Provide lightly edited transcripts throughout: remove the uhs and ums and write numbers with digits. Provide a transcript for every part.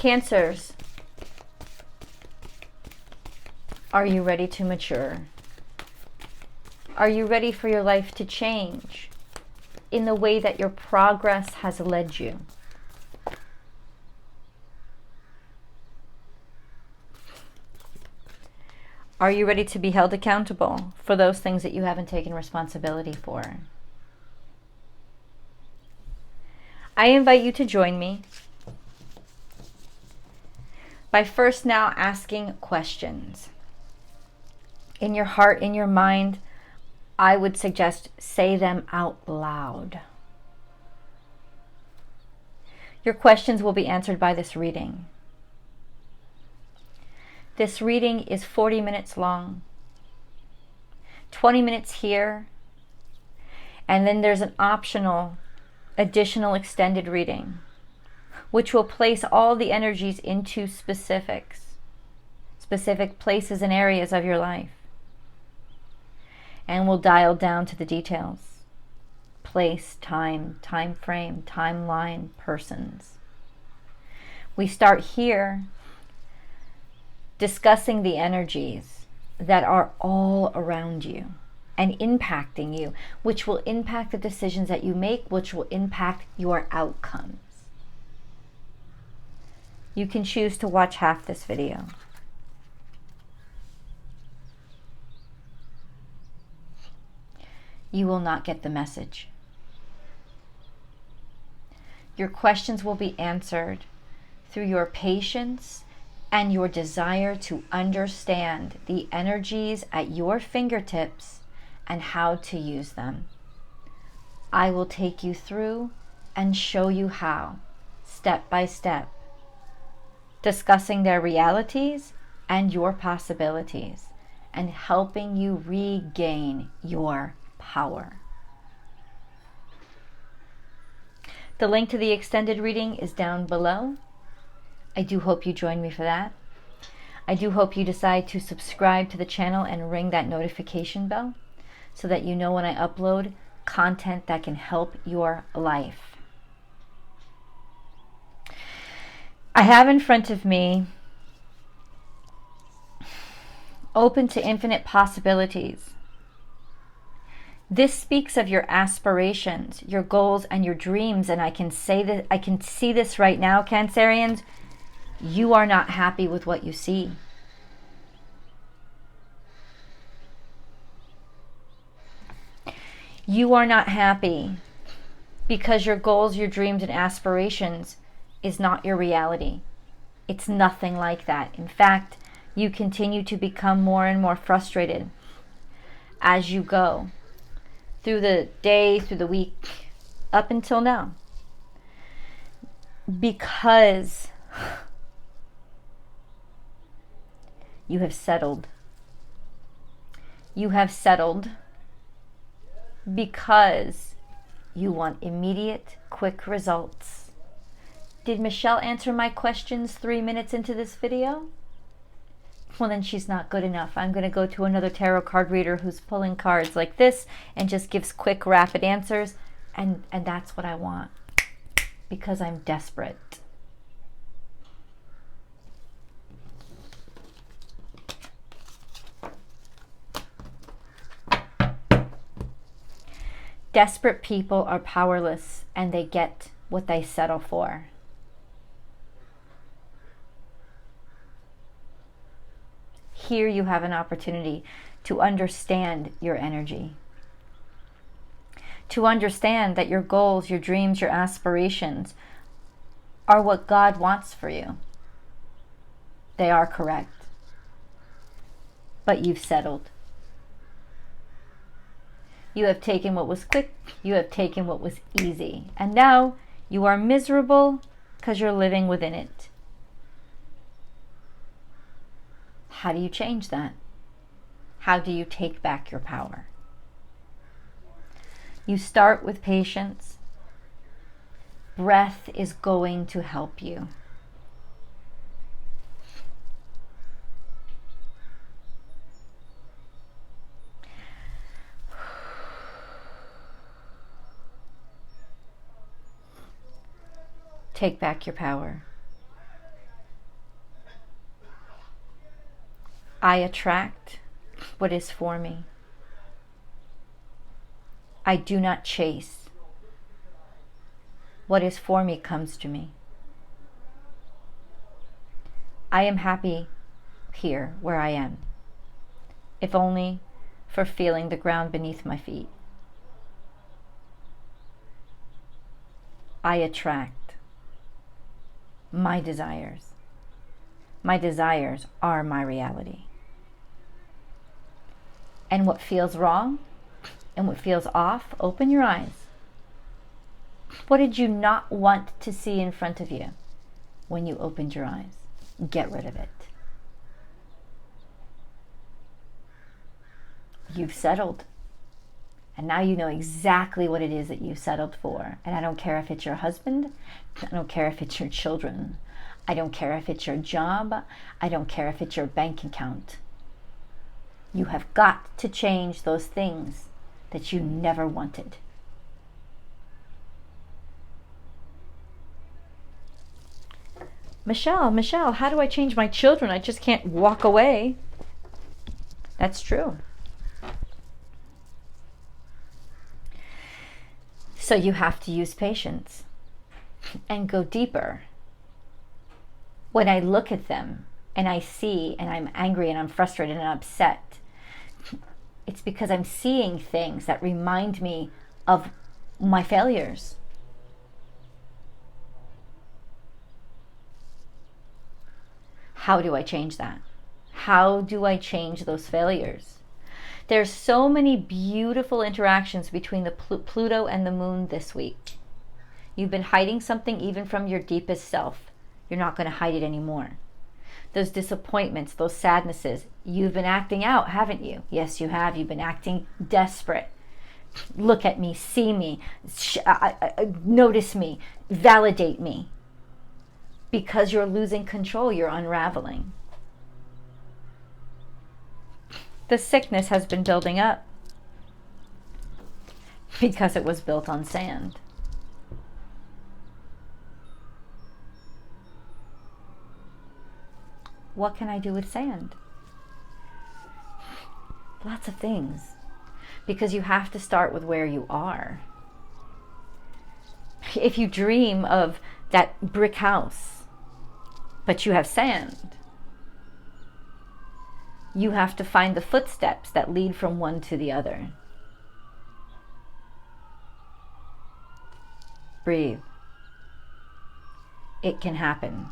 Cancers, are you ready to mature? Are you ready for your life to change in the way that your progress has led you? Are you ready to be held accountable for those things that you haven't taken responsibility for? I invite you to join me by first now asking questions. In your heart, in your mind, I would suggest say them out loud. Your questions will be answered by this reading. This reading is 40 minutes long, 20 minutes here, and then there's an optional, additional extended reading, which will place all the energies into specific places and areas of your life. And we'll dial down to the details. Place, time, time frame, timeline, persons. We start here discussing the energies that are all around you and impacting you, which will impact the decisions that you make, which will impact your outcomes. You can choose to watch half this video. You will not get the message. Your questions will be answered through your patience and your desire to understand the energies at your fingertips and how to use them. I will take you through and show you how, step by step, discussing their realities and your possibilities, and helping you regain your power. The link to the extended reading is down below. I do hope you join me for that. I do hope you decide to subscribe to the channel and ring that notification bell so that you know when I upload content that can help your life. I have in front of me Open to Infinite Possibilities. This speaks of your aspirations, your goals, and your dreams, and I can say that I can see this right now, Cancerians. You are not happy with what you see. You are not happy because your goals, your dreams, and aspirations is not your reality. It's nothing like that. In fact, you continue to become more and more frustrated as you go through the day, through the week, up until now. Because you have settled. You have settled because you want immediate, quick results. Did Michelle answer my questions 3 minutes into this video? Well, then she's not good enough. I'm going to go to another tarot card reader who's pulling cards like this and just gives quick, rapid answers. And that's what I want because I'm desperate. Desperate people are powerless and they get what they settle for. Here you have an opportunity to understand your energy. To understand that your goals, your dreams, your aspirations are what God wants for you. They are correct. But you've settled. You have taken what was quick. You have taken what was easy. And now you are miserable because you're living within it. How do you change that? How do you take back your power? You start with patience. Breath is going to help you. Take back your power. I attract what is for me. I do not chase. What is for me comes to me. I am happy here where I am, if only for feeling the ground beneath my feet. I attract my desires. My desires are my reality. And what feels wrong and what feels off, open your eyes. What did you not want to see in front of you when you opened your eyes? Get rid of it. You've settled. And now you know exactly what it is that you've settled for. And I don't care if it's your husband. I don't care if it's your children. I don't care if it's your job. I don't care if it's your bank account. You have got to change those things that you never wanted. Michelle, how do I change my children? I just can't walk away. That's true. So you have to use patience and go deeper. When I look at them and I see and I'm angry and I'm frustrated and I'm upset, it's because I'm seeing things that remind me of my failures. How do I change that? How do I change those failures? There's so many beautiful interactions between the Pluto and the moon this week. You've been hiding something even from your deepest self. You're not going to hide it anymore. Those disappointments, those sadnesses, you've been acting out, haven't you? Yes, you have. You've been acting desperate. Look at me, see me, notice me, validate me. Because you're losing control, you're unraveling. The sickness has been building up because it was built on sand. What can I do with sand? Lots of things. Because you have to start with where you are. If you dream of that brick house, but you have sand, you have to find the footsteps that lead from one to the other. Breathe. It can happen.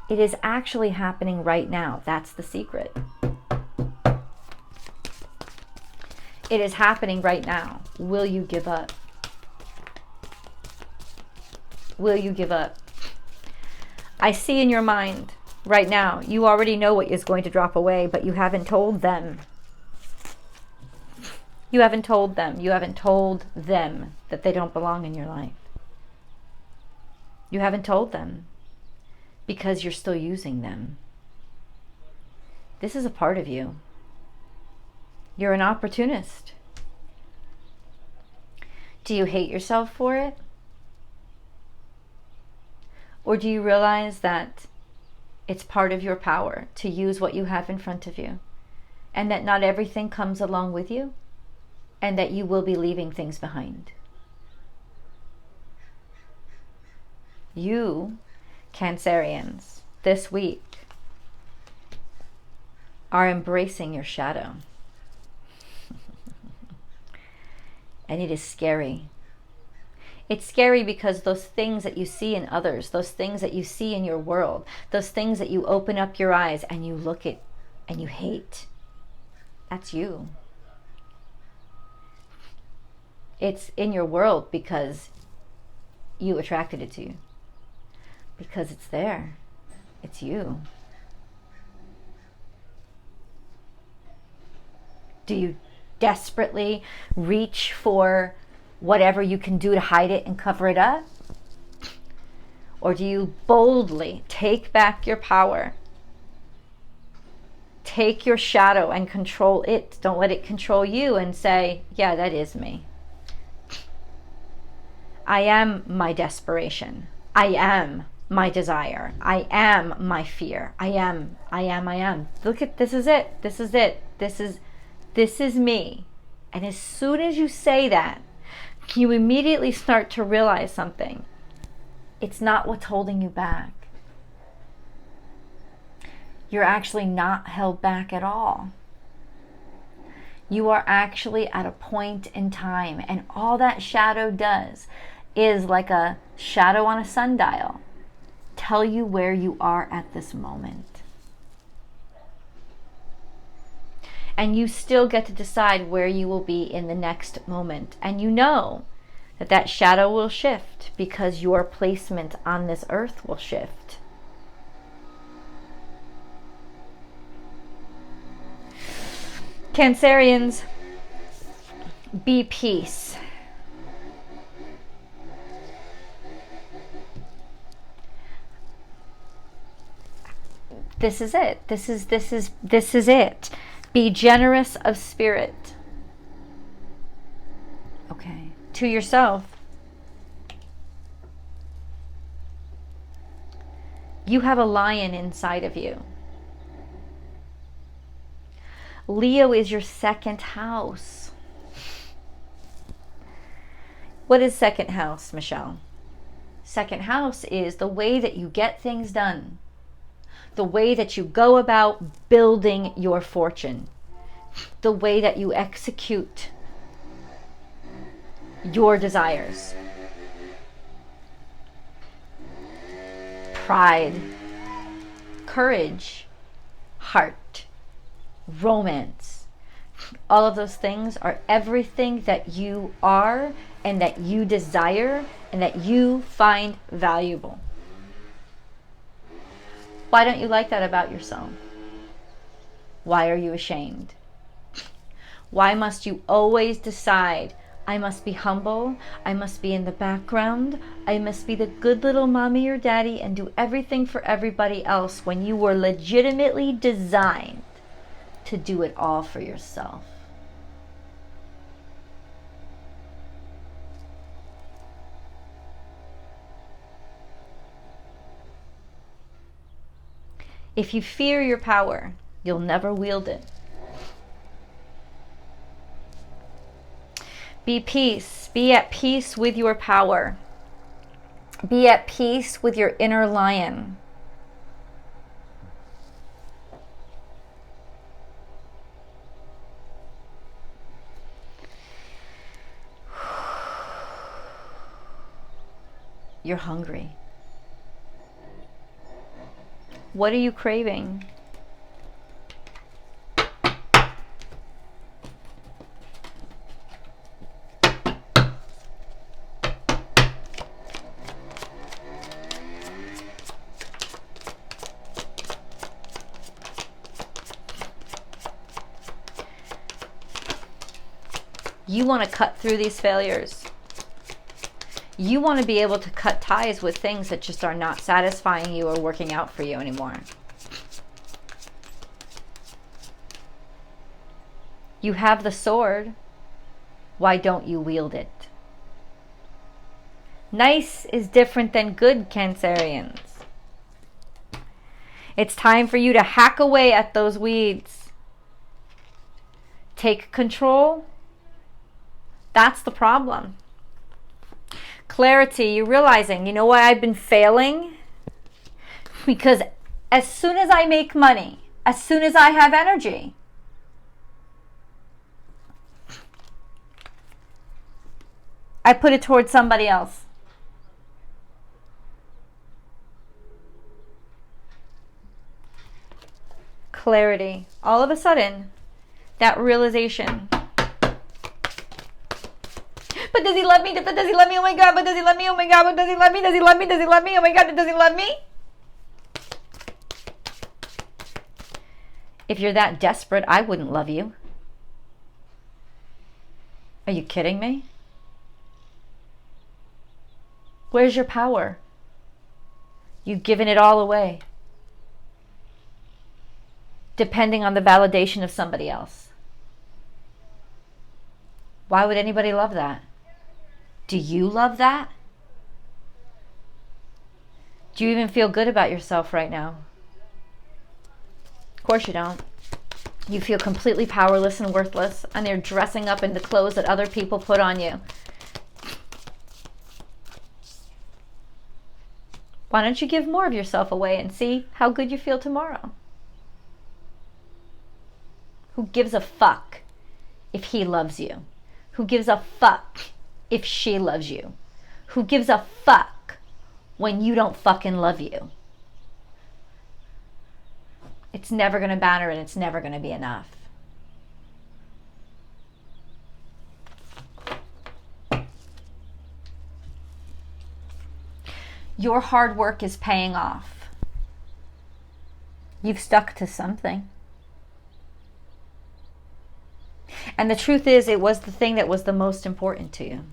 It is actually happening right now. That's the secret. It is happening right now. Will you give up? Will you give up? I see in your mind right now, you already know what is going to drop away, but you haven't told them. You haven't told them. You haven't told them that they don't belong in your life. You haven't told them because you're still using them. This is a part of you. You're an opportunist. Do you hate yourself for it? Or do you realize that it's part of your power to use what you have in front of you, and that not everything comes along with you, and that you will be leaving things behind? You, Cancerians, this week are embracing your shadow. And it is scary. It's scary because those things that you see in others, those things that you see in your world, those things that you open up your eyes and you look at and you hate, that's you. It's in your world because you attracted it to you. Because it's there. It's you. Do you desperately reach for whatever you can do to hide it and cover it up? Or do you boldly take back your power? Take your shadow and control it. Don't let it control you and say, yeah, that is me. I am my desperation. I am my desire. I am my fear. I am. Look at, this is it. This is it. This is me. And as soon as you say that, you immediately start to realize something. It's not what's holding you back. You're actually not held back at all. You are actually at a point in time, and all that shadow does is, like a shadow on a sundial, tell you where you are at this moment. And you still get to decide where you will be in the next moment. And you know that that shadow will shift because your placement on this earth will shift. Cancerians, be peace. This is it. This is it. Be generous of spirit. Okay. To yourself. You have a lion inside of you. Leo is your second house. What is second house, Michelle? Second house is the way that you get things done. The way that you go about building your fortune. The way that you execute your desires. Pride, courage, heart, romance. All of those things are everything that you are and that you desire and that you find valuable. Why don't you like that about yourself? Why are you ashamed? Why must you always decide, I must be humble, I must be in the background, I must be the good little mommy or daddy and do everything for everybody else, when you were legitimately designed to do it all for yourself? If you fear your power, you'll never wield it. Be peace. Be at peace with your power. Be at peace with your inner lion. You're hungry. What are you craving? You want to cut through these failures. You want to be able to cut ties with things that just are not satisfying you or working out for you anymore. You have the sword. Why don't you wield it? Nice is different than good, Cancerians. It's time for you to hack away at those weeds. Take control. That's the problem. Clarity, you're realizing, you know why I've been failing? Because as soon as I make money, as soon as I have energy, I put it towards somebody else. Clarity. All of a sudden, that realization. But does he love me? But does he love me? Oh my God, but does he love me? Oh my God, but does he love me? Does he love me? Does he love me? Oh my God, does he love me? If you're that desperate, I wouldn't love you. Are you kidding me? Where's your power? You've given it all away, depending on the validation of somebody else. Why would anybody love that? Do you love that? Do you even feel good about yourself right now? Of course you don't. You feel completely powerless and worthless, and you're dressing up in the clothes that other people put on you. Why don't you give more of yourself away and see how good you feel tomorrow? Who gives a fuck if he loves you? Who gives a fuck if she loves you? Who gives a fuck when you don't fucking love you? It's never going to matter, and it's never going to be enough. Your hard work is paying off. You've stuck to something. And the truth is, it was the thing that was the most important to you.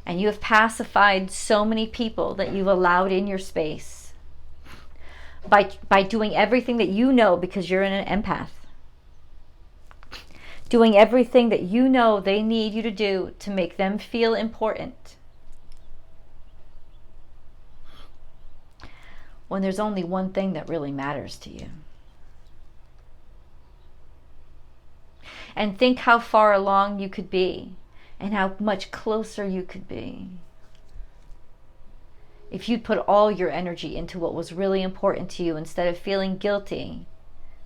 And you have pacified so many people that you've allowed in your space by doing everything that you know, because you're an empath. Doing everything that you know they need you to do to make them feel important. When there's only one thing that really matters to you. And think how far along you could be and how much closer you could be if you'd put all your energy into what was really important to you, instead of feeling guilty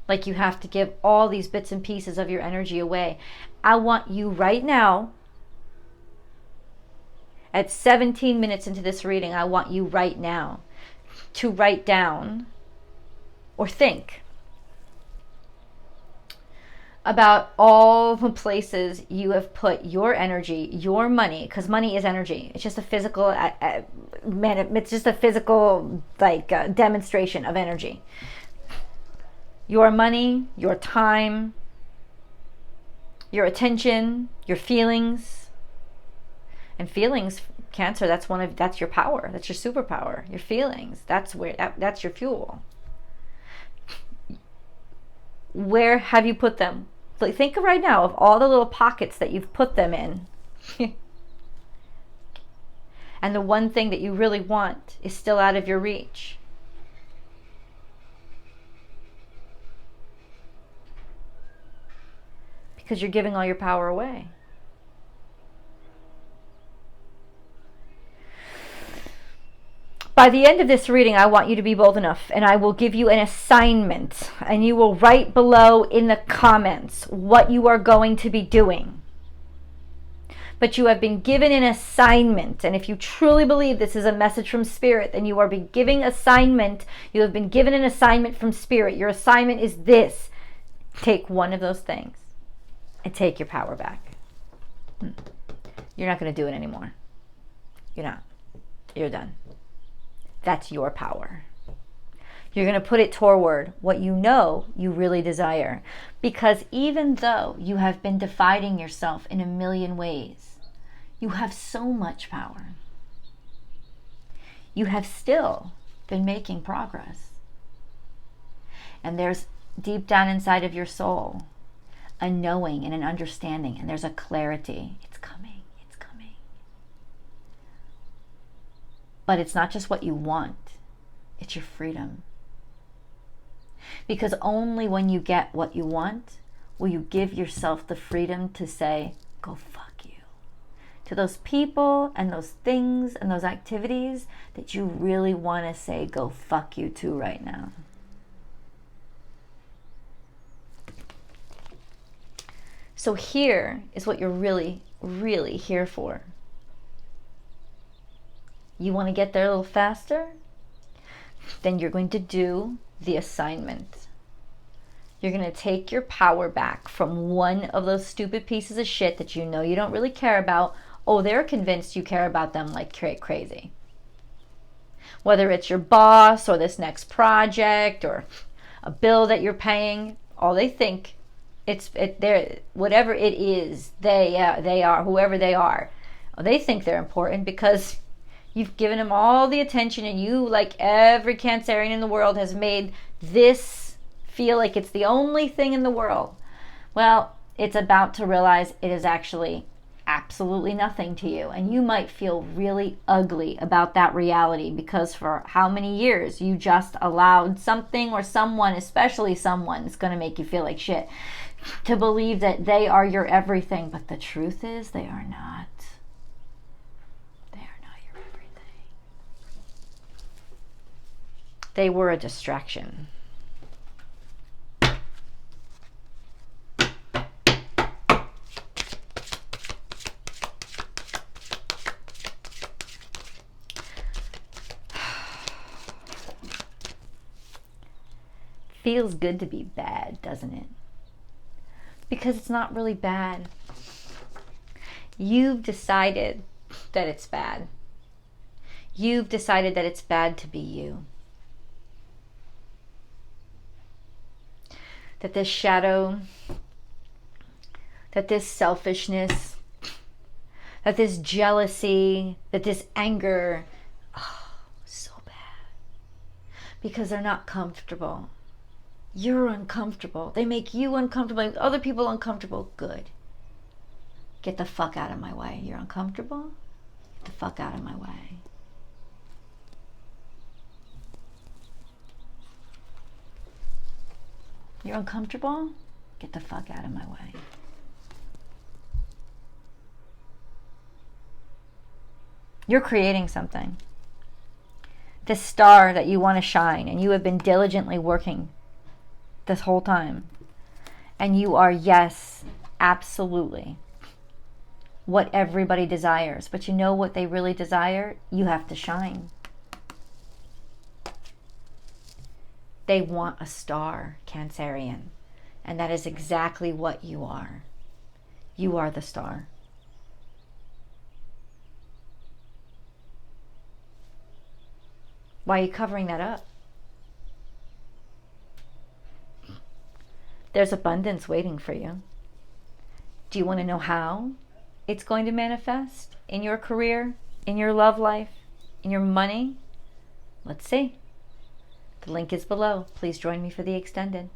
like you have to give all these bits and pieces of your energy away. I want you right now, at 17 minutes into this reading, I want you right now to write down or think about all the places you have put your energy, your money, because money is energy. It's just a physical, it's just a physical demonstration of energy. Your money, your time, your attention, your feelings. And feelings, Cancer, that's your power. That's your superpower. Your feelings. That's your fuel. Where have you put them? Like, think right now of all the little pockets that you've put them in. And the one thing that you really want is still out of your reach. Because you're giving all your power away. By the end of this reading, I want you to be bold enough, and I will give you an assignment, and you will write below in the comments what you are going to be doing. But you have been given an assignment, and if you truly believe this is a message from Spirit, then you are being given assignment. You have been given an assignment from Spirit. Your assignment is this: take one of those things and take your power back. You're not going to do it anymore. You're not. You're done. That's your power. You're going to put it toward what you know you really desire. Because even though you have been dividing yourself in a million ways, you have so much power. You have still been making progress. And there's deep down inside of your soul a knowing and an understanding, and there's a clarity. It's coming. But it's not just what you want, it's your freedom. Because only when you get what you want will you give yourself the freedom to say, go fuck you. To those people and those things and those activities that you really want to say, go fuck you to right now. So here is what you're really, really here for. You want to get there a little faster? Then you're going to do the assignment. You're going to take your power back from one of those stupid pieces of shit that you know you don't really care about. Oh, they're convinced you care about them like crazy. Whether it's your boss or this next project or a bill that you're paying, all they think, whatever it is, they are, whoever they are, they think they're important because you've given them all the attention, and you, like every Cancerian in the world, has made this feel like it's the only thing in the world. Well, it's about to realize it is actually absolutely nothing to you. And you might feel really ugly about that reality because for how many years you just allowed something or someone, especially someone, is going to make you feel like shit, to believe that they are your everything. But the truth is they are not. They are not your everything. They were a distraction. Feels good to be bad, doesn't it? Because it's not really bad. You've decided that it's bad. You've decided that it's bad to be you. That this shadow, that this selfishness, that this jealousy, that this anger, oh, so bad. Because they're not comfortable. You're uncomfortable. They make you uncomfortable. Make other people uncomfortable. Good. Get the fuck out of my way. You're uncomfortable? Get the fuck out of my way. You're uncomfortable? Get the fuck out of my way. You're creating something. This star that you want to shine, and you have been diligently working this whole time. And you are, yes, absolutely what everybody desires. But you know what they really desire? You have to shine. They want a star, Cancerian. And that is exactly what you are. You are the star. Why are you covering that up? There's abundance waiting for you. Do you want to know how it's going to manifest in your career, in your love life, in your money? Let's see. The link is below. Please join me for the extended.